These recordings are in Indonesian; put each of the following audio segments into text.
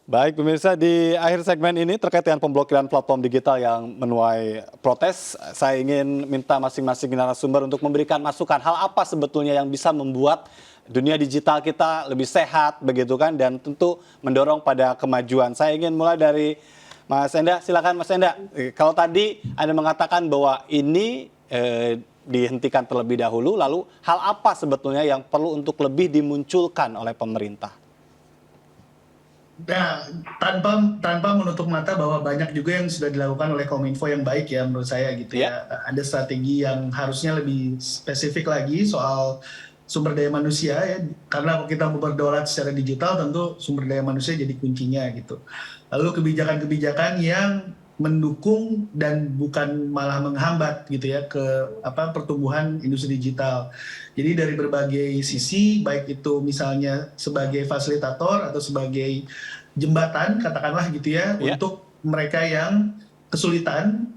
Baik pemirsa, di akhir segmen ini terkait dengan pemblokiran platform digital yang menuai protes, saya ingin minta masing-masing narasumber untuk memberikan masukan hal apa sebetulnya yang bisa membuat dunia digital kita lebih sehat begitu kan, dan tentu mendorong pada kemajuan. Saya ingin mulai dari Mas Enda, silakan Mas Enda. Kalau tadi Anda mengatakan bahwa ini dihentikan terlebih dahulu, lalu hal apa sebetulnya yang perlu untuk lebih dimunculkan oleh pemerintah? Nah, tanpa menutup mata bahwa banyak juga yang sudah dilakukan oleh Kominfo yang baik ya menurut saya gitu Ya, ya. Ada strategi yang harusnya lebih spesifik lagi soal sumber daya manusia ya. Karena kalau kita mau berdaulat secara digital tentu sumber daya manusia jadi kuncinya gitu. Lalu kebijakan-kebijakan yang mendukung dan bukan malah menghambat gitu ya ke pertumbuhan industri digital. Jadi dari berbagai sisi, baik itu misalnya sebagai fasilitator atau sebagai jembatan, katakanlah gitu ya, ya, untuk mereka yang kesulitan,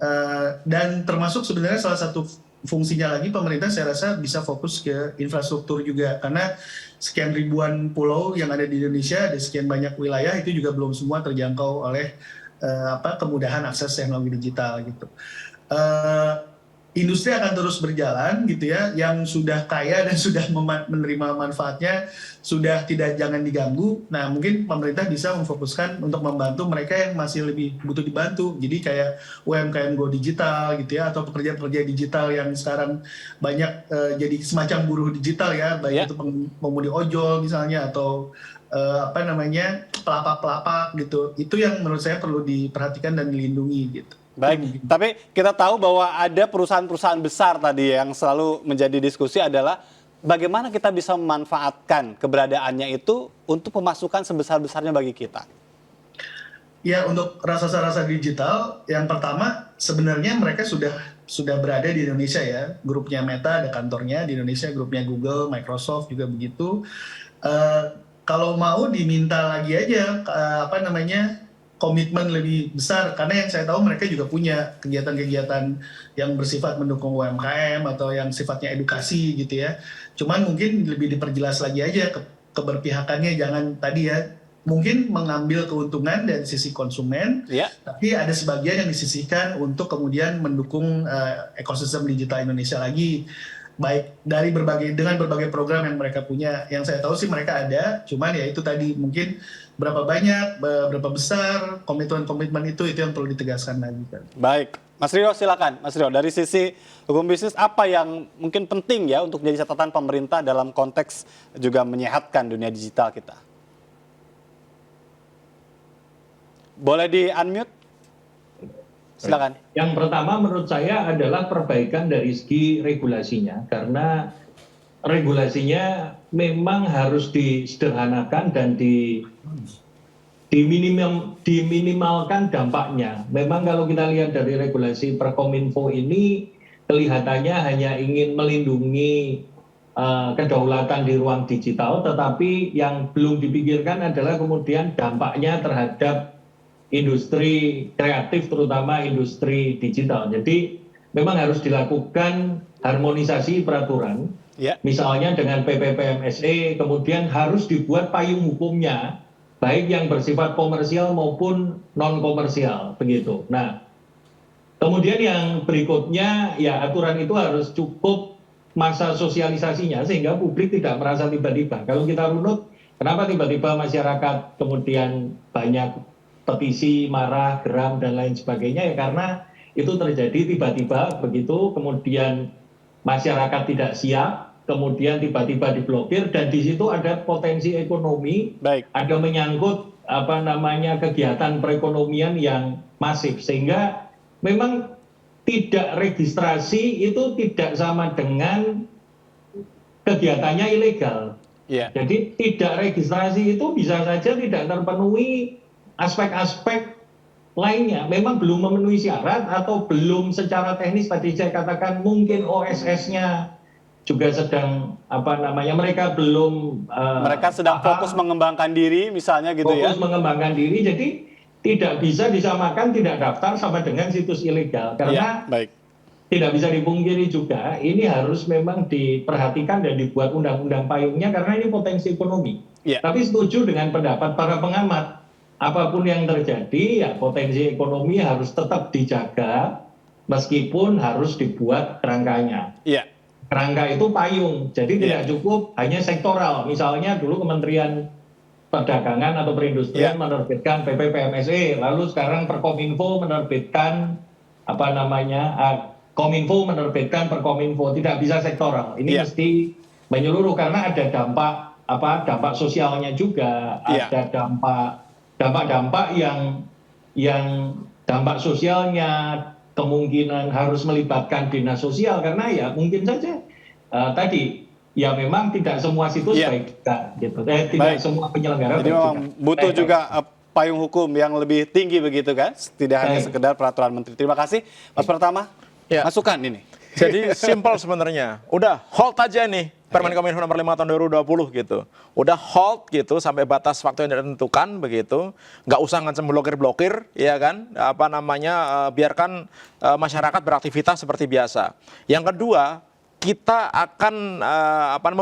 dan termasuk sebenarnya salah satu fungsinya lagi pemerintah saya rasa bisa fokus ke infrastruktur juga, karena sekian ribuan pulau yang ada di Indonesia, ada sekian banyak wilayah itu juga belum semua terjangkau oleh kemudahan akses teknologi digital gitu. Eh, Industri akan terus berjalan gitu ya, yang sudah kaya dan sudah menerima manfaatnya sudah tidak, jangan diganggu. Nah mungkin pemerintah bisa memfokuskan untuk membantu mereka yang masih lebih butuh dibantu, jadi kayak UMKM Go Digital gitu ya, atau pekerja-pekerja digital yang sekarang banyak jadi semacam buruh digital ya, baik ya. itu pengemudi ojol misalnya, atau pelapak-pelapak gitu. Itu yang menurut saya perlu diperhatikan dan dilindungi gitu. Itu Baik, mungkin. tapi kita tahu bahwa ada perusahaan-perusahaan besar tadi yang selalu menjadi diskusi adalah bagaimana kita bisa memanfaatkan keberadaannya itu untuk pemasukan sebesar-besarnya bagi kita. Ya, untuk rasa-rasa digital, yang pertama sebenarnya mereka sudah berada di Indonesia ya. Grupnya Meta ada kantornya di Indonesia, grupnya Google, Microsoft juga begitu. Eh, Kalau mau diminta lagi aja komitmen lebih besar, karena yang saya tahu mereka juga punya kegiatan-kegiatan yang bersifat mendukung UMKM atau yang sifatnya edukasi gitu ya. Cuman mungkin lebih diperjelas lagi aja keberpihakannya, jangan tadi ya mungkin mengambil keuntungan dari sisi konsumen, Ya, tapi ada sebagian yang disisihkan untuk kemudian mendukung ekosistem digital Indonesia lagi, baik dari dengan berbagai program yang mereka punya. Yang saya tahu sih mereka ada, cuman ya itu tadi mungkin berapa banyak, berapa besar komitmen-komitmen itu yang perlu ditegaskan lagi kan. baik. Mas Rio silakan. Mas Rio, dari sisi hukum bisnis apa yang mungkin penting ya untuk jadi catatan pemerintah dalam konteks juga menyehatkan dunia digital kita? Boleh di-unmute? Silakan. Yang pertama menurut saya adalah perbaikan dari segi regulasinya, karena regulasinya memang harus disederhanakan dan diminimalkan dampaknya. Memang kalau kita lihat dari regulasi Perkominfo ini kelihatannya hanya ingin melindungi kedaulatan di ruang digital, tetapi yang belum dipikirkan adalah kemudian dampaknya terhadap industri kreatif, terutama industri digital. Jadi memang harus dilakukan harmonisasi peraturan, Ya, misalnya dengan PPPMSE, kemudian harus dibuat payung hukumnya, baik yang bersifat komersial maupun non komersial begitu. Nah, kemudian yang berikutnya ya aturan itu harus cukup masa sosialisasinya sehingga publik tidak merasa tiba-tiba. Kalau kita runut, kenapa tiba-tiba masyarakat kemudian banyak petisi, marah, geram, dan lain sebagainya, ya karena itu terjadi tiba-tiba begitu, kemudian masyarakat tidak siap, kemudian tiba-tiba diblokir, dan di situ ada potensi ekonomi, baik. ada menyangkut kegiatan perekonomian yang masif, sehingga memang tidak registrasi itu tidak sama dengan kegiatannya ilegal. Ya. Jadi tidak registrasi itu bisa saja tidak terpenuhi aspek-aspek lainnya, memang belum memenuhi syarat atau belum secara teknis, tadi saya katakan mungkin OSS-nya juga sedang mereka belum Mereka sedang fokus mengembangkan diri misalnya gitu ya. fokus mengembangkan diri, jadi tidak bisa disamakan tidak daftar sama dengan situs ilegal, Iya, karena baik. tidak bisa dipungkiri juga ini harus memang diperhatikan dan dibuat undang-undang payungnya karena ini potensi ekonomi. Iya, Tapi setuju dengan pendapat para pengamat apapun yang terjadi, ya potensi ekonomi harus tetap dijaga, meskipun harus dibuat kerangkanya. Iya. Kerangka itu payung, jadi Iya. tidak cukup hanya sektoral. Misalnya dulu Kementerian Perdagangan atau Perindustrian Iya. menerbitkan PP PMSE, lalu sekarang Perkominfo menerbitkan Kominfo menerbitkan Perkominfo, tidak bisa sektoral. Ini Iya. mesti menyeluruh karena ada dampak sosialnya juga, Iya. ada dampak yang dampak sosialnya kemungkinan harus melibatkan dinas sosial, karena ya mungkin saja tadi ya memang tidak semua situs Iya. baik juga gitu. Tidak Baik. semua penyelenggara Jadi baik memang juga. butuh Baik. juga payung hukum yang lebih tinggi begitu kan? Tidak hanya Baik. sekedar peraturan menteri. Terima kasih Mas Pratama. Ya. Masukan ini. Jadi simpel sebenarnya. Udah hold aja nih Permen Kominfo nomor 5 tahun 2020 gitu. Udah hold gitu sampai batas waktu yang ditentukan begitu. Nggak usah ngancem blokir-blokir, ya kan? Biarkan masyarakat beraktivitas seperti biasa. Yang kedua, kita akan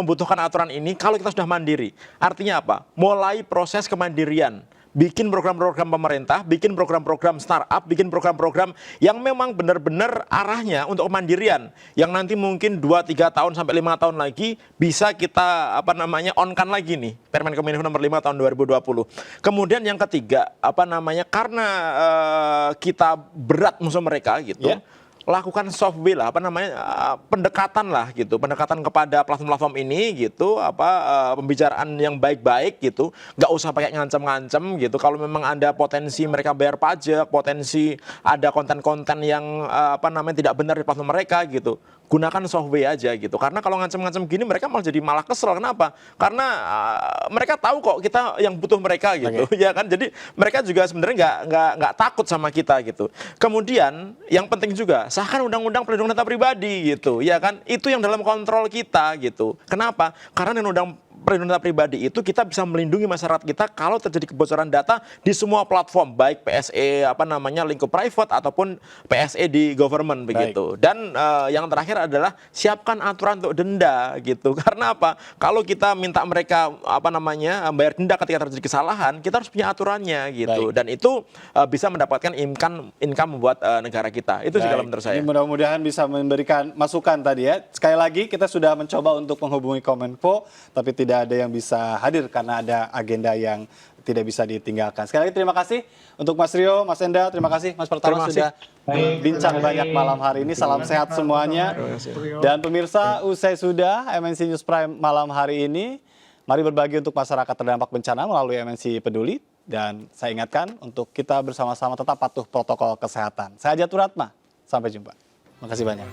membutuhkan aturan ini kalau kita sudah mandiri. Artinya apa? Mulai proses kemandirian. Bikin program-program pemerintah, bikin program-program startup, bikin program-program yang memang benar-benar arahnya untuk kemandirian. Yang nanti mungkin 2-3 tahun sampai 5 tahun lagi bisa kita on-kan lagi nih Permen Kominfo nomor 5 tahun 2020. Kemudian yang ketiga, karena kita berat musuh mereka gitu. Yeah. Lakukan soft will lah, pendekatan lah gitu, pendekatan kepada platform-platform ini gitu, pembicaraan yang baik-baik gitu, nggak usah pakai ngancam-ngancam gitu. Kalau memang ada potensi mereka bayar pajak, potensi ada konten-konten yang tidak benar di platform mereka gitu, gunakan soft way aja gitu. Karena kalau ngancam-ngancam gini mereka malah kesel. Kenapa? Karena mereka tahu kok kita yang butuh mereka gitu, ya kan? Jadi mereka juga sebenarnya nggak takut sama kita gitu. Kemudian yang penting juga sahkan undang-undang perlindungan data pribadi gitu, ya kan? Itu yang dalam kontrol kita gitu. Kenapa? Karena dengan undang perlindungan data pribadi itu kita bisa melindungi masyarakat kita kalau terjadi kebocoran data di semua platform, baik PSE lingkup private ataupun PSE di government begitu. Dan yang terakhir adalah siapkan aturan untuk denda gitu. Karena apa? Kalau kita minta mereka bayar denda ketika terjadi kesalahan, kita harus punya aturannya gitu. Baik. Dan itu bisa mendapatkan income buat negara kita. Itu sih kalau menurut saya. Ini mudah-mudahan bisa memberikan masukan tadi ya. Sekali lagi kita sudah mencoba untuk menghubungi Kominfo, tapi tidak ada yang bisa hadir karena ada agenda yang tidak bisa ditinggalkan. Sekali lagi terima kasih untuk Mas Rio, Mas Enda, terima kasih Mas Pratama Terima kasih. sudah Baik, bincang terima kasih. banyak malam hari ini. Salam sehat semuanya. Dan pemirsa, usai sudah MNC News Prime malam hari ini, mari berbagi untuk masyarakat terdampak bencana melalui MNC Peduli. Dan saya ingatkan untuk kita bersama-sama tetap patuh protokol kesehatan. Saya Jatuh Ratma, sampai jumpa. Terima kasih banyak.